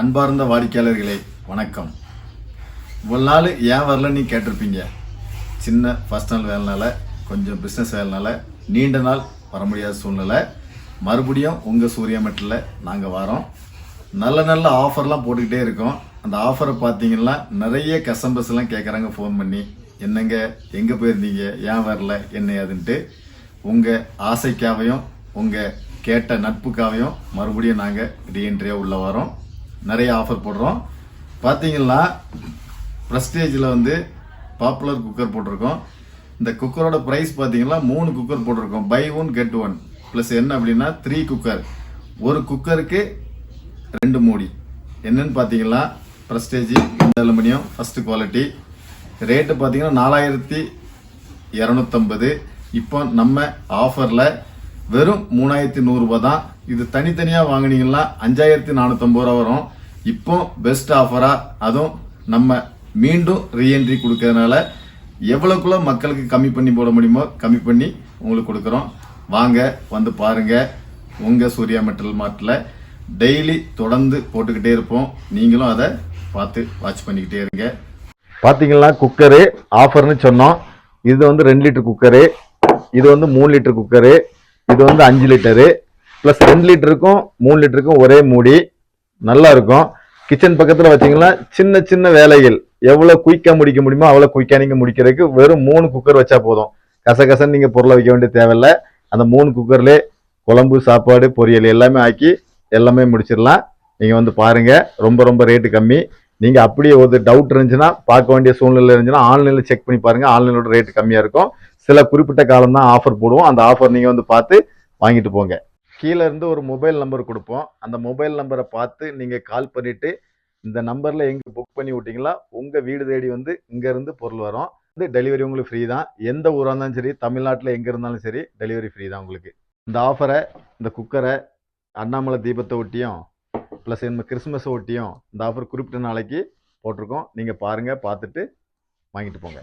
அன்பார்ந்த வாடிக்கையாளர்களே வணக்கம். இவ்வளவு நாள் ஏன் வரலன்னு கேட்டிருப்பீங்க. சின்ன பர்சனல் வேலைனால, கொஞ்சம் பிஸ்னஸ் வேலைனால நீண்ட நாள் வர முடியாத சூழ்நிலை. மறுபடியும் உங்கள் சூர்யா மெட்டலில் நாங்கள் வரோம். நல்ல நல்ல ஆஃபர்லாம் போட்டுக்கிட்டே இருக்கோம். அந்த ஆஃபரை பார்த்தீங்கன்னா நிறைய கஸ்டமர்ஸ் எல்லாம் கேட்குறாங்க ஃபோன் பண்ணி, என்னங்க எங்கே போயிருந்தீங்க, ஏன் வரல, என்ன ஏதுன்ட்டு. உங்கள் ஆசைக்காகவும் உங்கள் கேட்ட நட்புக்காகவும் மறுபடியும் நாங்கள் ரீஎன்ட்ரியாக உள்ள வரோம். நிறைய ஆஃபர் போடுறோம். பார்த்தீங்கன்னா ப்ரெஸ்டேஜில் வந்து பாப்புலர் குக்கர் போட்டிருக்கோம். இந்த குக்கரோட ப்ரைஸ் பார்த்தீங்கன்னா 3 குக்கர் போட்டிருக்கோம். பை 1 கெட் 1 ப்ளஸ் என்ன அப்படின்னா 3 குக்கர். ஒரு குக்கருக்கு 2 மூடி. என்னன்னு பார்த்தீங்கன்னா Prestige aluminium first quality. Rate பார்த்தீங்கன்னா 4250. இப்போ நம்ம ஆஃபரில் வெறும் 3100 ரூபாய் தான். இது தனித்தனியாக வாங்கினீங்கன்னா 5450 ரூபா வரும். இப்போ பெஸ்ட் ஆஃபரா, அதுவும் நம்ம மீண்டும் ரீஎன்ட்ரி கொடுக்கறதுனால எவ்வளவுக்குள்ள மக்களுக்கு கம்மி பண்ணி போட முடியுமோ கம்மி பண்ணி உங்களுக்கு கொடுக்குறோம். வாங்க வந்து பாருங்க. உங்க சூர்யா மெட்டல் மார்ட்ல டெய்லி தொடர்ந்து போட்டுக்கிட்டே இருப்போம். நீங்களும் அதை பார்த்து வாட்ச் பண்ணிக்கிட்டே இருங்க. பார்த்தீங்களா குக்கரு ஆஃபர்னு சொன்னோம். இது வந்து 2 லிட்டர் குக்கரு, இது வந்து 3 லிட்டர் குக்கரு, இது வந்து 5 லிட்டரு பிளஸ் 2 லிட்டருக்கும் 3 லிட்டருக்கும் ஒரே மூடி. நல்லா இருக்கும். கிச்சன் பக்கத்தில் வச்சிங்கன்னா சின்ன சின்ன வேலைகள் எவ்வளோ குயிக்காக முடிக்க முடியுமோ அவ்வளோ குயிக்காக நீங்கள் முடிக்கிறதுக்கு வெறும் 3 குக்கர் வச்சா போதும். கசகசன்னு நீங்கள் பொருளை வைக்க வேண்டிய தேவையில்லை. அந்த 3 குக்கர்லேயே குழம்பு, சாப்பாடு, பொரியல் எல்லாமே ஆக்கி எல்லாமே முடிச்சிடலாம். நீங்கள் வந்து பாருங்கள். ரொம்ப ரொம்ப ரேட்டு கம்மி. நீங்கள் அப்படியே ஒரு டவுட் இருந்துச்சுன்னா, பார்க்க வேண்டிய சூழ்நிலை இருந்துச்சுன்னா ஆன்லைனில் செக் பண்ணி பாருங்கள். ஆன்லைனோட ரேட்டு கம்மியாக இருக்கும். சில குறிப்பிட்ட காலம் தான் ஆஃபர் போடுவோம். அந்த ஆஃபர் நீங்கள் வந்து பார்த்து வாங்கிட்டு போங்க. கீழே இருந்து ஒரு மொபைல் நம்பர் கொடுப்போம். அந்த மொபைல் நம்பரை பார்த்து நீங்கள் கால் பண்ணிவிட்டு இந்த நம்பரில் எங்கே புக் பண்ணி விட்டீங்களா உங்கள் வீடு தேடி வந்து இங்கேருந்து பொருள் வரும். வந்து டெலிவரி உங்களுக்கு ஃப்ரீ தான். எந்த ஊராக இருந்தாலும் சரி, தமிழ்நாட்டில் எங்கே இருந்தாலும் சரி டெலிவரி ஃப்ரீ தான் உங்களுக்கு. இந்த ஆஃபரை, இந்த குக்கரை அண்ணாமலை தீபத்தை ஒட்டியும் ப்ளஸ் நம்ம கிறிஸ்மஸை ஒட்டியும் இந்த ஆஃபர் குறிப்பிட்ட நாளைக்கு போட்டிருக்கோம். நீங்கள் பாருங்கள், பார்த்துட்டு வாங்கிட்டு போங்க.